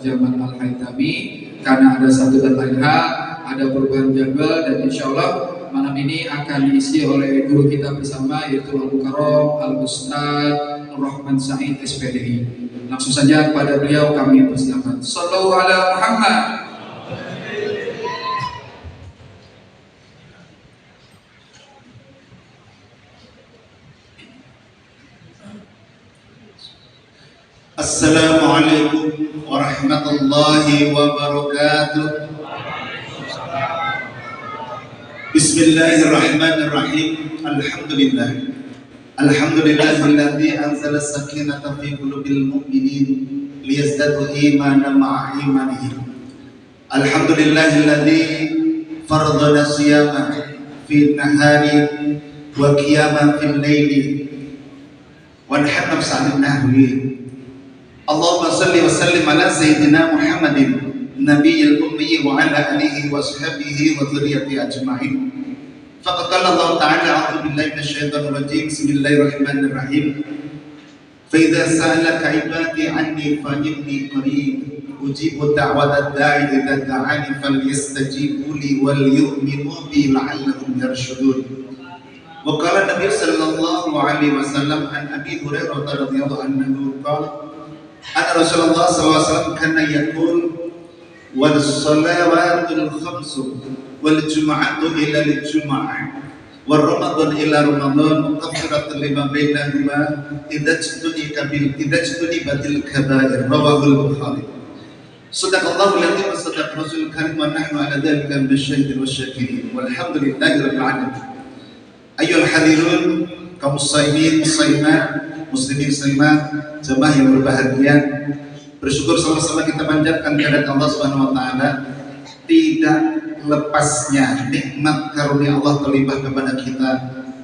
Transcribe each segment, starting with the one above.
Jamal Al-Haytami, karena ada satu dan lain hal, ada perubahan jadwal, dan insya Allah malam ini akan diisi oleh guru kita bersama, yaitu Al-Mukarram Al-Ustaz Nur-Rahman Said SPDI. Langsung saja kepada beliau kami persilakan. Sallallahu ala Muhammad. Assalamualaikum warahmatullahi wabarakatuh. Bismillahirrahmanirrahim. Alhamdulillahilladzi anzala sakinata fi qulubil mu'minin liyazdadu imanan ma'a imanihim. Alhamdulillahilladzi faradana siyama fi nahari wa qiyama fil laili wa nahnu sa'alin nahwi. Allahumma salli wa sallim ala sayyidina Muhammadin nabiyil ummi wa ala alihi wa sahbihi wa dzurriyyatihi ajma'in. Faqad qala Allah ta'ala a'udzu billahi minasyaitonir rajim. Bismillahirrahmanirrahim. Fa idza sa'alaka 'ibadi 'anni fa inni qarib ujibu da'watad da'i idza da'ani falyastajibu li wal yu'minu bi la'allahum yarshudun. Wa qala Nabi sallallahu alaihi wasallam an Abi Hurairah radhiyallahu anhu qala Ana Rasulullah SAW kana yaqul wal salawatul khamsu wal jum'atu ila al jum'ah wal ramadan ila ramadan mukaffiratul lima bainahuma idza ijtunibatil kaba'ir rawahul Bukhari. Sadaqallahu alladzi wa sadaqa rasul karim wa nahnu ala dzalika bisyahidin wasyakirin walhamdulillahi rabbil alamin. Ayyuhal hadirun kaum muslimin muslimat muslimin muslimat, jemaah yang berbahagia, bersyukur sama-sama kita panjatkan kehadirat Allah Subhanahu wa taala. Tidak lepasnya nikmat karunia Allah terlimpah kepada kita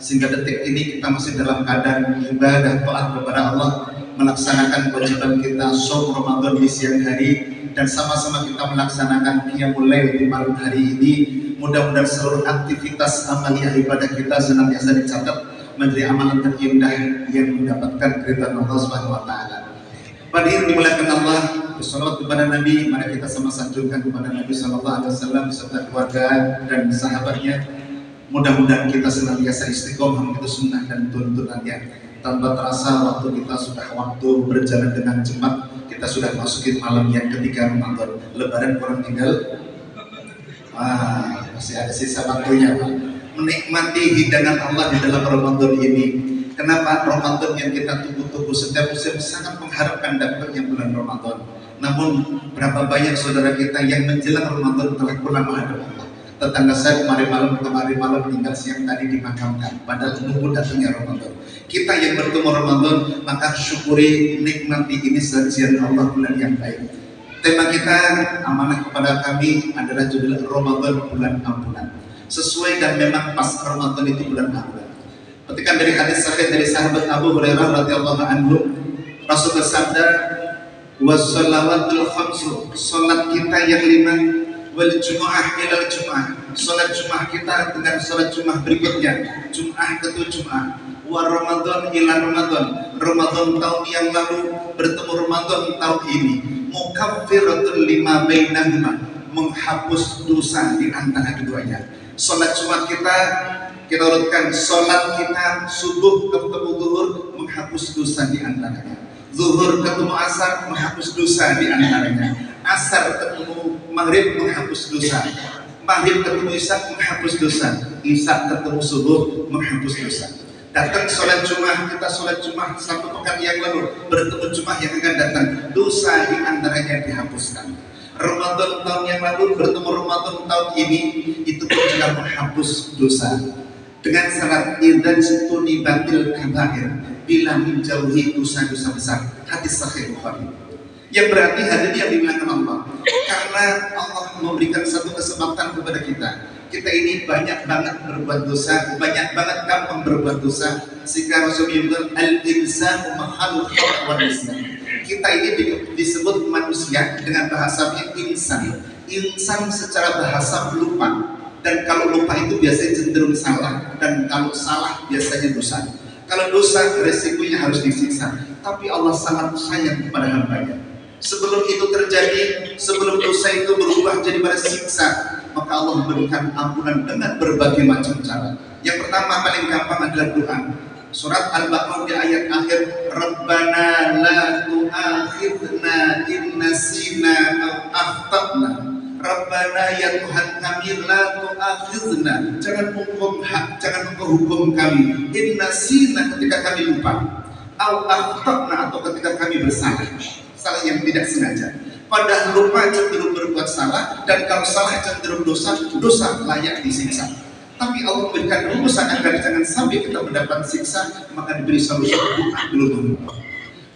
sehingga detik ini kita masih dalam keadaan ibadah taat kepada Allah, melaksanakan kewajiban kita shaum Ramadan di siang hari dan sama-sama kita melaksanakan qiyamul lail di malam hari ini. Mudah-mudahan seluruh aktivitas amaliyah ibadah kita senantiasa dicatat menjadi amalan terindah yang mendapatkan keridhaan Allah Subhanahu wa taala. Hadirin dimuliakan Allah, bersolawat kepada Nabi, mari kita sama sanjungkan kepada Nabi sallallahu alaihi wasallam beserta keluarga dan sahabatnya. Mudah-mudahan kita senantiasa istiqomah mengikuti sunnah dan tuntunannya. Tanpa terasa waktu kita sudah berjalan dengan cepat. Kita sudah masukin malam yang ketiga Ramadan. Lebaran kurang tinggal masih ada sisa waktunya, Pak. Menikmati hidangan Allah di dalam Ramadan ini. Kenapa Ramadan yang kita tunggu-tunggu setiap musim sangat mengharapkan datangnya bulan Ramadan. Namun berapa banyak saudara kita yang menjelang Ramadan telah pulang menghadap Allah. Tetangga saya kemarin malam tinggal siang tadi dimakamkan padahal menunggu datangnya Ramadan. Kita yang bertemu Ramadan maka syukuri, nikmati ini sajian Allah bulan yang baik. Tema kita amanah kepada kami adalah judul Ramadan bulan ampunan. Sesuai dan memang pas Ramadan itu bulan ampunan. Petikan dari hadis sahih dari sahabat Abu Hurairah radhiyallahu anhu, Rasul bersabda, "Wassalawatul khamsu," salat kita yang 5, wal jumu'ah ilal jumu'ah, salat Jumat kita dengan salat Jumat berikutnya, Jumat ke Jumat, wa Ramadan ila Ramadan, Ramadan tahun yang lalu bertemu Ramadan tahun ini, mukaffiratul lima bainahuma, menghapus dosa di antara keduanya. Salat Jumat kita urutkan, salat kita subuh ketemu zuhur menghapus dosa di antaranya, zuhur ketemu asar menghapus dosa di antaranya, asar ketemu maghrib menghapus dosa, maghrib ketemu isya menghapus dosa, isya ketemu subuh menghapus dosa. Datang sholat Jumat, kita sholat Jumat satu pekan yang lalu, bertemu Jumat yang akan datang, dosa di antaranya dihapuskan. Ramadan tahun yang lalu bertemu Ramadan tahun ini, itu pun juga menghapus dosa. Dengan syarat idza tunibatil kaba'ir, bila menjauhi dosa-dosa besar. Hadis sahih Bukhari. Yang berarti hadirin yang dimuliakan Allah, karena Allah memberikan satu kesempatan kepada kita. Kita ini banyak banget berbuat dosa, banyak banget gampang berbuat dosa. Sehingga Rasulullah bilang al-insanu mahalul khata' wal nisyan. Kita ini disebut manusia dengan bahasanya insan. Insan secara bahasa lupa. Dan kalau lupa itu biasanya cenderung salah, dan kalau salah biasanya dosa. Kalau dosa resikonya harus disiksa. Tapi Allah sangat sayang kepada hambanya. Sebelum itu terjadi, sebelum dosa itu berubah jadi pada siksa, maka Allah memberikan ampunan dengan berbagai macam cara. Yang pertama paling gampang adalah doa. Surat Al-Baqarah di ayat akhir, Rabbana la tu'akhidna in nasina aw akhtana. Rabbana ya Tuhan kami, la tu'akhidna, jangan engkau hukum kami, in nasina ketika kami lupa, aw akhtana atau ketika kami bersalah, salah yang tidak sengaja. Padahal lupa cenderung berbuat salah, dan kalau salah cenderung dosa, dosa layak disiksa. Tapi Allah memberikan rumusan agar jangan sampai kita mendapat siksa, maka diberi solusi doa dulu.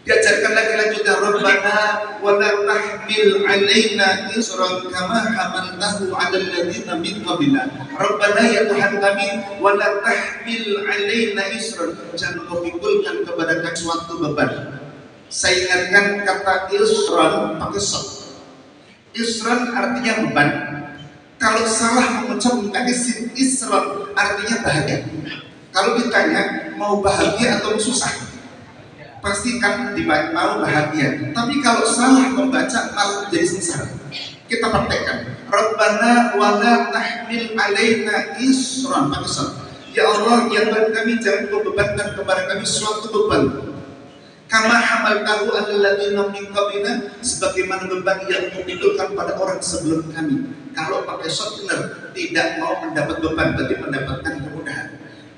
Diajarkan lagi lanjutnya, Rabbana wa la tahmil alaina isran kama hamaltahu 'alal ladzina min qablina. Rabbana ya Tuhan kami, wa la tahmil alaina isran, jangan kau pikulkan kepada kami suatu beban. Saya ingatkan kata isran pakai sod. Isran artinya beban. Kalau salah mengucapkan isim isran artinya bahagia. Kalau ditanya mau bahagia atau susah, pasti kan mau bahagia. Tapi kalau salah membaca malah jadi sengsara. Kita praktekkan. Rabbana wa la tahmil alaina isran pakai sod. Ya Allah, ya Tuhan kami, jangan kau bebankan kepada kami suatu beban. Kama hamaltahu 'alal ladzina min qablina, sebagaimana beban yang dipikirkan pada orang sebelum kami. Kalau pakai shot benar, tidak mau mendapat beban, tapi mendapatkan kemudahan.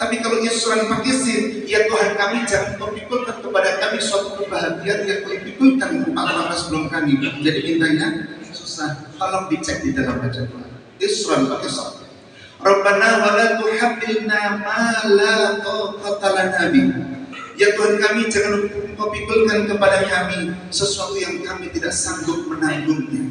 Tapi kalau isran pakai sin, ya Tuhan kami, jangan mempikulkan kepada kami suatu kebahagiaan yang kau pikulkan kepada orang sebelum kami. Jadi mintanya susah, tolong dicek di dalam baca doa. Isran pakai shot. Rabbana wa la tuhammilna ma la taqata lana bih. Ya Tuhan kami, jangan Engkau pikulkan kepada kami sesuatu yang kami tidak sanggup menanggungnya.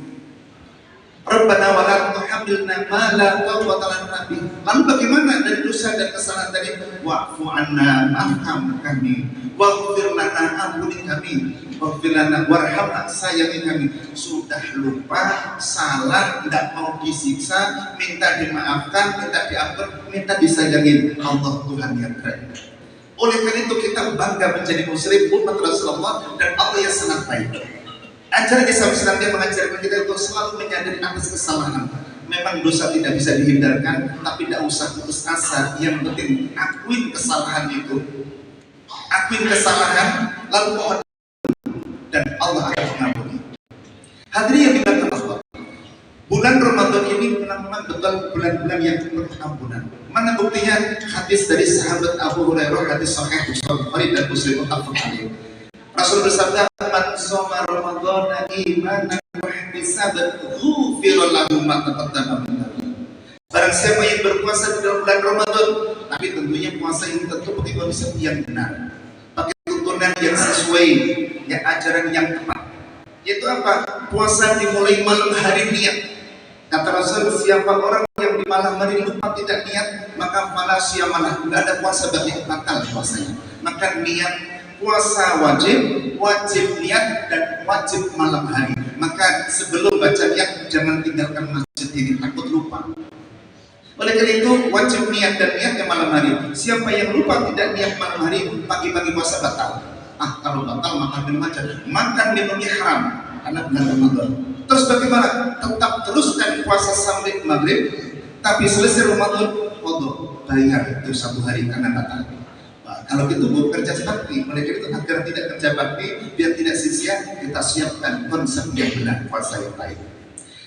Rabbana wa la tuhammilna ma la taqata lana bih. Lalu bagaimana dari dosa dan kesalahan tadi? Wa'fu 'anna, maafkan kami. Waghfir lana, ampuni kami. Waghfir lana warhamna, sayangi kami. Sudah lupa, salah, tidak mau disiksa, minta dimaafkan, minta diampun, minta disayangi. Allah Tuhan yang keren. Oleh karena itu kita bangga menjadi muslim umat Rasulullah, dan Allah yang sangat baik. Ajaran Islam Islamnya mengajarkan kita untuk selalu menyadari atas kesalahan. Memang dosa tidak bisa dihindarkan, tapi tidak usah putus asa. Yang penting akuin kesalahan itu, akuin kesalahan, lalu mohon, dan Allah akan mengampuni. Hadirin yang dimuliakan Allah, bulan Ramadan ini memang betul bulan-bulan yang penuh ampunan. Mana buktinya? Hadis dari sahabat Abu Hurairah, hadis sahih Bukhari dan Muslim muttafaq alaih. Rasul bersabda, "Man shoma Ramadhana imanan wa ihtisaban, ghufira lahu ma taqaddama min dhanbi." Barang siapa yang berpuasa di dalam bulan Ramadan, tapi tentunya puasa ini tentu pakai konsep yang benar, pakai tuntunan yang sesuai, ya ajaran yang tepat. Yaitu apa? Puasa dimulai malam hari niat. Kata Rasul, siapa orang yang di malam hari lupa tidak niat, maka fala siyamalah, tidak ada puasa bagi batal puasanya. Maka niat puasa wajib niat, dan wajib malam hari. Maka sebelum baca niat, jangan tinggalkan masjid ini, takut lupa. Oleh karena itu wajib niat, dan niatnya malam hari. Siapa yang lupa tidak niat malam hari, pagi-pagi puasa batal. Kalau batal makan minum aja. Makan minumnya haram karena bulan Ramadan. Terus bagaimana? Tetap teruskan puasa sampai maghrib, tapi selesai Ramadan wudu, bayar itu 1 hari karena batal. Kalau gitu mau kerja bakti, mereka itu agar tidak kerja bakti, biar tidak sia-sia, kita siapkan konsep yang benar, puasa yang baik.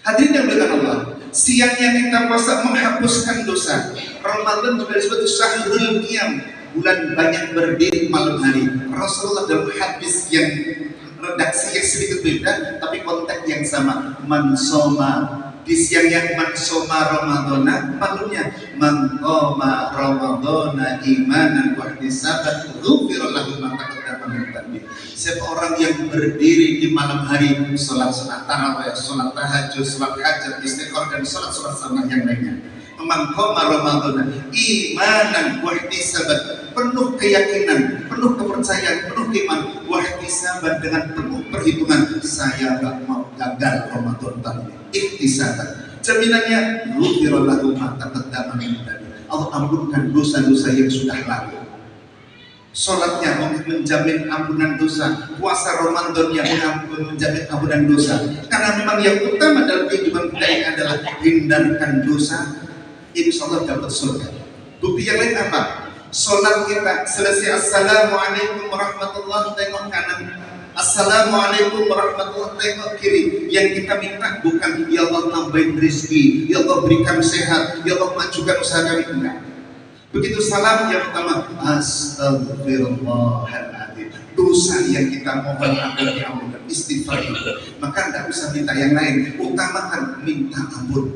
Hadirin yang dimuliakan Allah, siangnya kita puasa menghapuskan dosa. Ramadan juga disebut syahrul qiyam, bulan banyak berdiri malam hari. Rasulullah dalam hadis yang redaksi yang sedikit beda, tapi konteks yang sama. Man shoma, di siangnya man shoma Ramadhana, maklumnya man qama Ramadhana imanan wa ihtisaban, ghufira lahu ma taqaddama min dhanbi. Siapa orang yang berdiri di malam hari, sholat tarawih, sholat tahajud, sholat hajat, istighfar, dan sholat sunnah yang lainnya. Man qama Ramadhana imanan wa ihtisaban, penuh keyakinan, penuh kepercayaan, penuh iman, wa ihtisaban, dengan penuh perhitungan, saya tak mau gagal Ramadan tahun ini. Ihtisaban, jaminannya ghufira lahu ma taqaddama min dhanbi, Allah ampunkan dosa-dosa yang sudah lalu. Sholatnya menjamin ampunan dosa, puasa Ramadannya menjamin ampunan dosa. Karena memang yang utama dalam kehidupan kita ini adalah hindarkan dosa, insya Allah dapat surga. Bukti yang lain apa? Sholat kita selesai assalamualaikum warahmatullahi, tengok kanan, assalamualaikum warahmatullahi, tengok kiri. Yang kita minta bukan ya Allah tambahin rezeki, ya Allah berikan sehat, ya Allah majukan usaha kami, enggak. Begitu salam yang pertama, astagfirullahaladzim, dosa yang kita mohon agar diampunkan, istighfar. Maka tidak usah minta yang lain, utamakan minta ampun.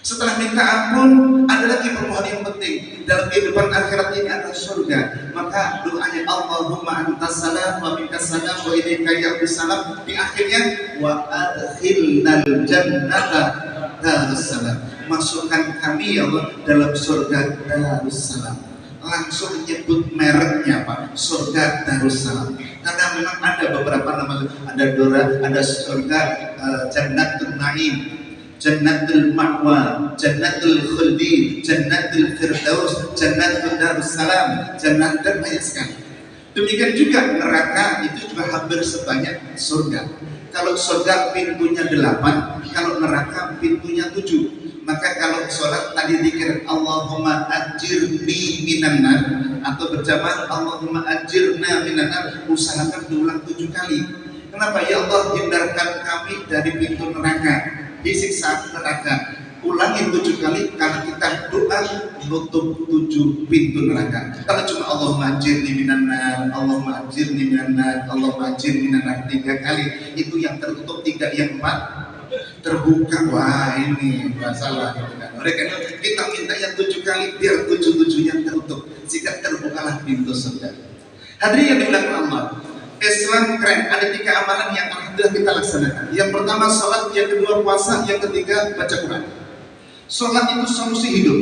Setelah minta ampun, ada lagi permohonan yang penting dalam kehidupan akhirat ini adalah surga. Maka doanya Allahumma antas salam wa minkas salam wa ilaika ya'udus salam, di akhirnya wa adkhilnal jannata darussalam, masukkan kami ya Allah dalam surga Darussalam. Langsung menyebut mereknya Pak, surga Darussalam. Karena memang ada beberapa nama, ada Dora, ada surga Jannatul Naim, Jannatul Ma'wa, Jannatul Khuldi, Jannatul Firdaus, Jannatul Darussalam, Jannat, dan banyak sekali. Demikian juga neraka itu juga hampir sebanyak surga. Kalau surga pintunya 8, kalau neraka pintunya 7. Maka kalau sholat tadi dikir Allahumma ajirni minan nar, atau berjamaah Allahumma ajirna minan nar, usahakan diulang 7 kali. Kenapa? Ya Allah hindarkan kami dari pintu neraka, disiksa neraka. Ulangin 7 kali karena kita doa menutup 7 pintu neraka. Kalau cuma Allahumma ajirni minan nar, Allahumma ajirni minan nar, Allahumma ajirni minan nar 3 kali, itu yang tertutup 3, yang 4 terbuka. Wah ini masalah gitu kan. Mereka kita minta yang 7 kali biar 7-7-nya tertutup, jika terbukalah pintu surga. Hadirin yang dimuliakan Allah, Islam keren. Ada 3 amalan yang alhamdulillah kita laksanakan. Yang pertama sholat, yang kedua puasa, yang ketiga baca Quran. Sholat itu solusi hidup.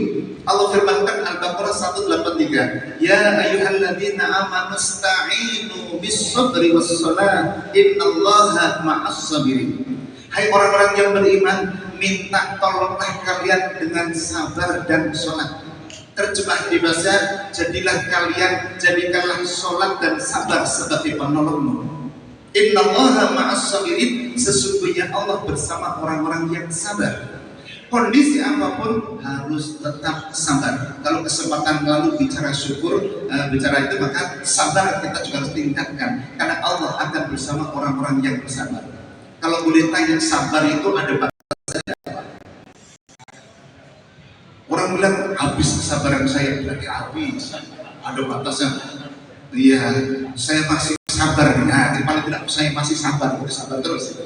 Allah firmankan Al-Baqarah 183, ya ayyuhalladzina amanu sta'inu bis-sabri was-shalah innallaha ma'as sabirin. Hai orang-orang yang beriman, minta tolonglah kalian dengan sabar dan sholat. Terjemah dibaca, jadikanlah sholat dan sabar sebagai penolongmu. Innallaha ma'as sabirin, sesungguhnya Allah bersama orang-orang yang sabar. Kondisi apapun harus tetap sabar. Kalau kesempatan lalu bicara syukur, bicara itu, maka sabar kita juga harus tingkatkan, karena Allah akan bersama orang-orang yang bersabar. Kalau boleh tanya, sabar itu ada batasnya. Orang bilang habis kesabaran saya, berarti habis. Ada batasnya. Iya, saya masih sabar. Nah, paling tidak saya masih sabar terus.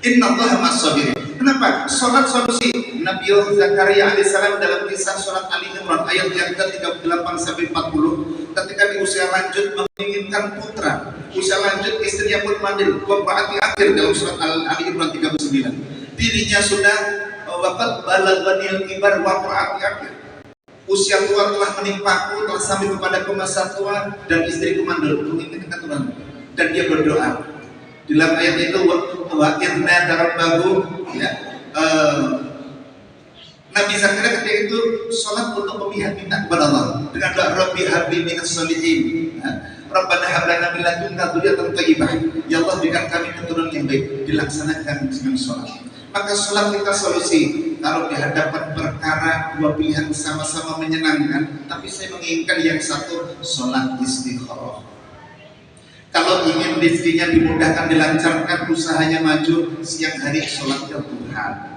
Innallaha ma'as-sabirin. Kenapa? Sholat solusi. Nabi Zakaria alaihissalam dalam kisah surat Ali Imran ayat yang ke-38 sampai 40, ketika di usia lanjut menginginkan putra, usia lanjut istrinya pun mandil, berarti akhir dalam surat Ali Imran 39. Dirinya sudah waqad balaghanil kibar wa berarti akhir. Usia tua telah menimpaku, telah sampai kepada masa tua, dan istriku mandil, menginginkan Tuhan. Dan dia berdoa. Dalam ayat itu wa idna tarabbahu, ya. Nabi Zakaria ketika itu sholat untuk memihak minta kepada Allah dengan doa Rabbi habli minas sholihin, Rabbana hab lana min ladunka dzurriyyatan thayyibah, ya Allah berikan kami keturunan yang baik. Dilaksanakan dengan sholat. Maka sholat kita solusi. Kalau di hadapan perkara 2 pilihan sama-sama menyenangkan, tapi saya menginginkan yang satu, sholat istikharah. Kalau ingin rezekinya dimudahkan, dilancarkan, usahanya maju, siang hari sholatnya duha.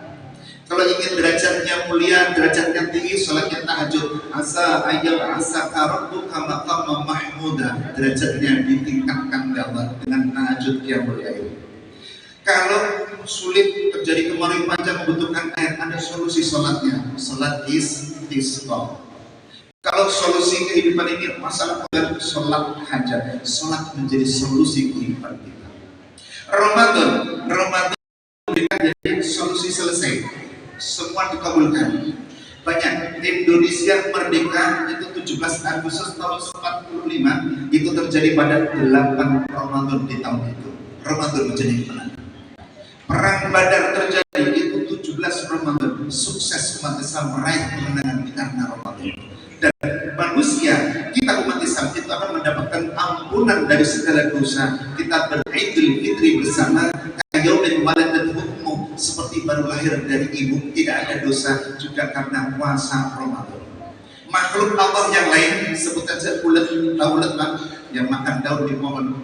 Kalau ingin derajatnya mulia, derajatnya tinggi, sholatnya tahajud. Asa ayyab asa rabbuka maqama mahmuda, derajatnya ditingkatkan Allah dengan tahajud yang mulia ini. Kalau sulit, terjadi kemarau panjang, membutuhkan air, ada solusi sholatnya, sholat istisqa. Kalau solusi kehidupan ini masalah pekerjaan, sholat hajat, sholat menjadi solusi kehidupan kita. Ramadan jadi solusi selesai, semua dikabulkan. Banyak. Indonesia merdeka itu 17 Agustus tahun 45, itu terjadi pada 8 Ramadan di tahun itu. Ramadan menjadi kemenangan. Perang Badar terjadi itu 17 Ramadan, sukses umat Islam meraih kemenangan karena Ramadan. Dan manusia, kita umat Islam itu akan mendapatkan ampun dari segala dosa. Kita beridul fitri bersama kayaumin waladat ummu, seperti baru lahir dari ibu, tidak ada dosa juga karena puasa Ramadan. Makhluk Allah yang lain, sebut saja ulet, tahu ulet Bang, yang makan daun di pohon.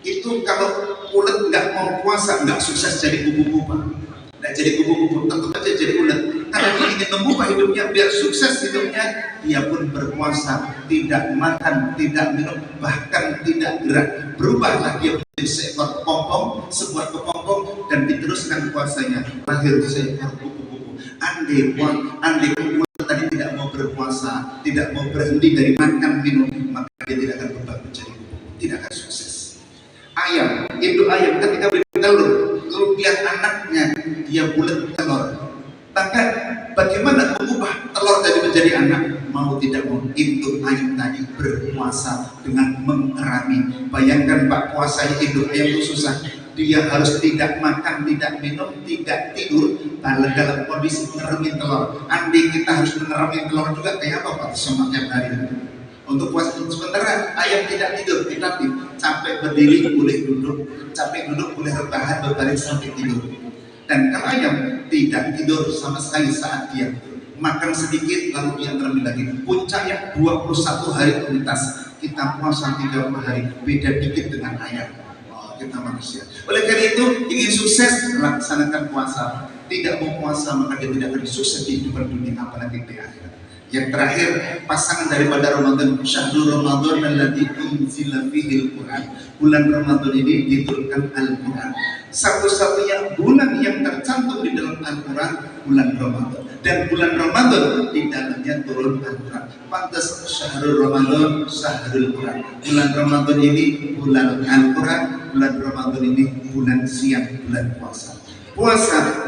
Itu kalau ulet nggak mau puasa, nggak sukses jadi kupu-kupu Pak. Nggak jadi kupu-kupu, tentu saja jadi ulet. Karena dia ingin mengubah hidupnya biar sukses hidupnya, dia pun berpuasa, tidak makan, tidak minum, bahkan tidak gerak. Berubahlah dia menjadi seekor kepompong, sebuah kepompong, dan diteruskan puasanya. Lahir seekor kupu-kupu. Andai kupu tadi tidak mau berpuasa, tidak mau berhenti dari makan minum, maka dia tidak akan berubah menjadi kupu, tidak akan sukses. Ayam, induk ayam ketika bertelur, lalu lihat anaknya, dia bulat telur. Maka bagaimana mengubah telur tadi menjadi anak? Mau tidak mau, induk ayam tadi berpuasa dengan mengerami. Bayangkan Pak, puasanya induk ayam itu susah. Dia harus tidak makan, tidak minum, tidak tidur dalam kondisi mengerami telur. Andai kita harus mengerami telur juga, kayak apa Pak? Semangat hari ini. Untuk puasa sementara ayam tidak tidur, kita capek berdiri boleh duduk, capek duduk boleh rebahan, berbaring sampai tidur. Dan kalau ayam tidak tidur sama sekali saat dia makan sedikit lalu dia terlebih lagi. Puncaknya 21 hari lintas, kita puasa 30 hari, beda dikit dengan ayam. Kita manusia. Oleh karena itu, ingin sukses laksanakan puasa. Tidak mau puasa maka dia tidak akan sukses di kehidupan dunia apalagi di akhirat. Yang terakhir, pasangan daripada Ramadan, syahrul Ramadan alladzi unzila fihil Quran. Bulan Ramadan ini diturunkan Al-Quran. Satu-satunya bulan yang tercantum di dalam Al-Quran, bulan Ramadan. Dan bulan Ramadan di dalamnya turun Al-Quran. Pantas syahrul Ramadan, syahrul Quran. Bulan Ramadan ini bulan Al-Quran. Bulan Ramadan ini bulan siang, bulan puasa. Puasa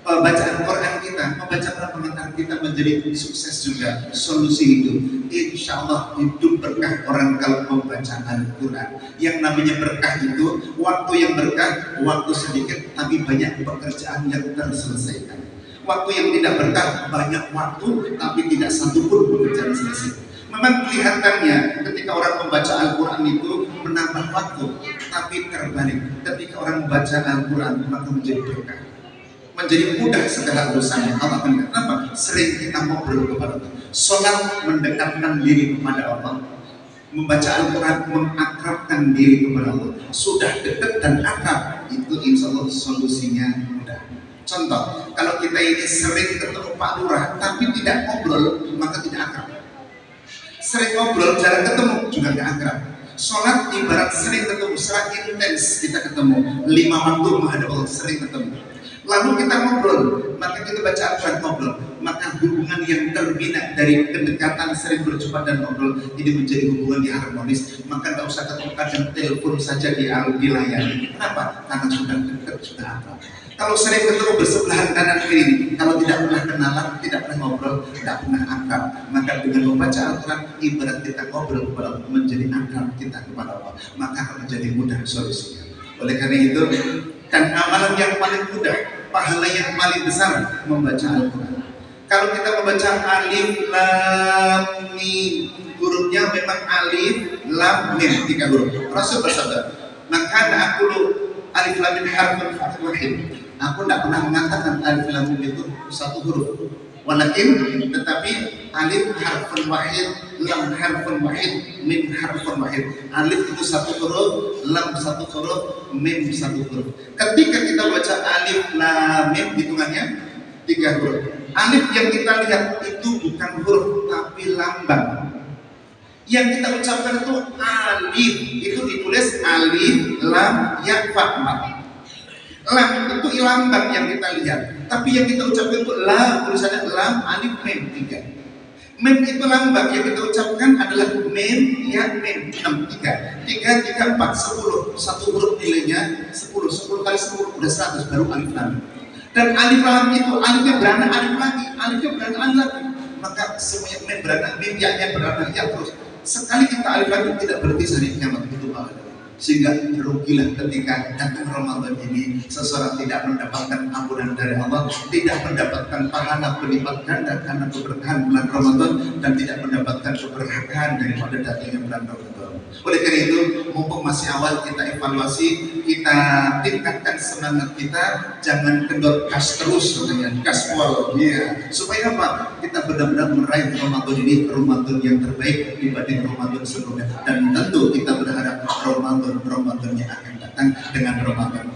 bacaan Quran kita, membaca Quran kita menjadi sukses juga, solusi hidup. Insya Allah hidup berkah orang kalau membaca Al-Quran. Yang namanya berkah itu waktu yang berkah, waktu sedikit tapi banyak pekerjaan yang terselesaikan. Waktu yang tidak berkah, banyak waktu tapi tidak satu pun pekerjaan selesai. Memang kelihatannya ketika orang membaca Al-Quran itu menambah waktu, tapi terbalik. Ketika orang membaca Al-Quran maka menjadi berkah, menjadi mudah segala urusannya. Kenapa? Sering kita ngobrol kepada Allah. Sholat mendekatkan diri kepada Allah. Membaca Al-Quran mengakrabkan diri kepada Allah. Sudah dekat dan akrab, itu insya Allah solusinya mudah. Contoh, kalau kita ini sering ketemu Pak Lurah tapi tidak ngobrol, maka tidak akrab. Sering ngobrol, jarang ketemu, juga tidak akrab. Sholat ibarat sering ketemu, secara intens kita ketemu. 5 waktu menghadap Allah, sering ketemu. Lalu kita ngobrol, maka kita baca Al-Quran ngobrol, maka hubungan yang terbina dari kedekatan sering berjumpa dan ngobrol ini menjadi hubungan yang harmonis. Maka tidak usah ketemu, kadang telepon saja dilayani. Kenapa? Karena sudah dekat, sudah apa. Kalau sering ketemu bersebelahan kanan kiri, kalau tidak pernah kenalan, tidak pernah ngobrol, tidak pernah akrab, maka dengan membaca Al-Quran ibarat kita ngobrol kepada Allah, menjadi akrab kita kepada Allah, maka akan menjadi mudah solusinya. Oleh karena itu, dan amalan yang paling mudah, pahala yang paling besar membaca Al-Quran. Kalau kita membaca alif lam mim, hurufnya memang alif lam mim, 3 huruf. Rasul bersabda, maka aku alif lam mim harfun wahid. Aku tidak pernah mengatakan alif lam mim itu 1 huruf. Walakin tetapi alif harfun wahid, lam harfun wahid, mim harfun wahid. Alif itu 1 huruf, lam 1 huruf, mim 1 huruf. Ketika kita baca alif lam mim, hitungannya 3 huruf. Alif yang kita lihat itu bukan huruf tapi lambang. Yang kita ucapkan itu alif, itu ditulis alif lam ya fa. Lam itu lambang yang kita lihat, tapi yang kita ucapkan itu lam, tulisannya lam alif mim 3. Mim itu lambang, yang kita ucapkan adalah mim ya mim 6 3 3 3 4 10, 1 huruf nilainya 10 kali 10 udah 100, baru alif lam. Dan alif lam itu alifnya beranak alif lagi, alifnya beranak alif lagi, maka semuanya mim beranak mim ya beranak ya terus. Sekali kita alif lam tidak berhenti sampai kiamat, itu bahaya. Sehingga rugilah ketika datang Ramadan ini seseorang tidak mendapatkan ampunan dari Allah, tidak mendapatkan pahala berlipat ganda karena keberkahan bulan Ramadan, dan tidak mendapatkan keberkahan daripada datangnya bulan Ramadan. Ramadan. Oleh karena itu, mumpung masih awal, kita evaluasi, kita tingkatkan semangat kita, jangan kendor gas terus, namanya gaspol, ya. Supaya apa? Kita benar-benar meraih Ramadan ini Ramadan yang terbaik dibanding Ramadan sebelumnya. Dan tentu kita berharap Ramadan yang akan datang dengan Ramadan.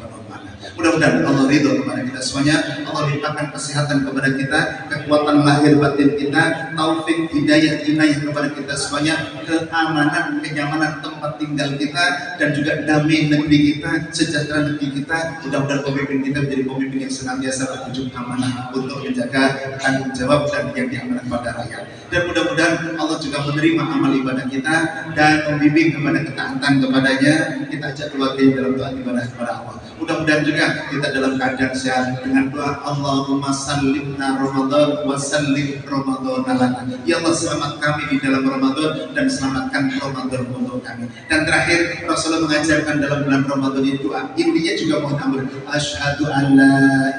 Mudah-mudahan Allah ridho kepada kita semuanya. Allah limpahkan kesehatan kepada kita, kekuatan lahir batin kita, taufik, hidayah, inayah kepada kita semuanya, keamanan, kenyamanan tempat tinggal kita, dan juga damai negeri kita, sejahtera negeri kita. Mudah-mudahan pemimpin kita menjadi pemimpin yang senantiasa berujung amanah untuk menjaga tanggung jawab dan yang diamanah pada rakyat. Dan mudah-mudahan Allah juga menerima amal ibadah kita dan membimbing kepada ketaatan kepadanya. Kita ajak keluarga dalam doa ibadah kepada Allah. Mudah-mudahan juga kita dalam keadaan sehat dengan doa Allahumma sallimna Ramadan wa sallim Ramadan lana. Ya Allah, selamat kami di dalam Ramadan dan selamatkan Ramadan untuk kami. Dan terakhir, Rasulullah mengajarkan dalam bulan Ramadan ini doa. Intinya juga mohon ampun. Asyhadu an la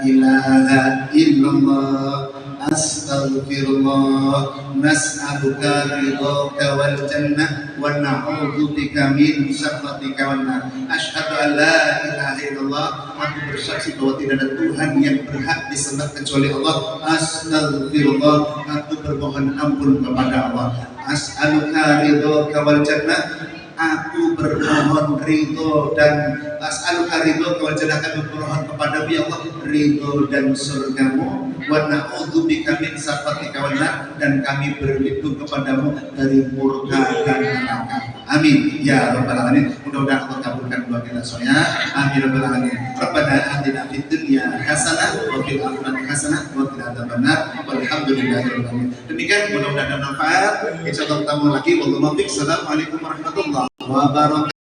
ilaha illallah astaghfirullah nas'aluka ridhaka wal jannah wa na'udzubika min sakhatika wan nar. Asyhadu an la ilaha illallah, aku bersaksi bahwa tidak ada Tuhan yang berhak disembah kecuali Allah. Astaghfirullah, aku bermohon ampun kepada Allah. As'aluka ridhaka wal jannah, aku bermohon ridho dan as'aluka ridho wal jannah, kami bermohon kepadamu ya Allah ridho dan surgamu, wa na'udzubika min sakhatika wan nar, dan kami berlindung kepadamu dari murka dan neraka. Amin ya rabbal alamin. Mudah-mudahan Allah kabulkan doa kita semuanya. Amin ya rabbal alamin. Rabbana atina fid dunya hasanah wa fil akhirati hasanah wa qina adzabannar. Walhamdulillahirabbil alamin. Demikian, mudah-mudahan bermanfaat. Insyaallah ketemu lagi. Wallahualam. Assalamualaikum warahmatullahi wabarakatuh.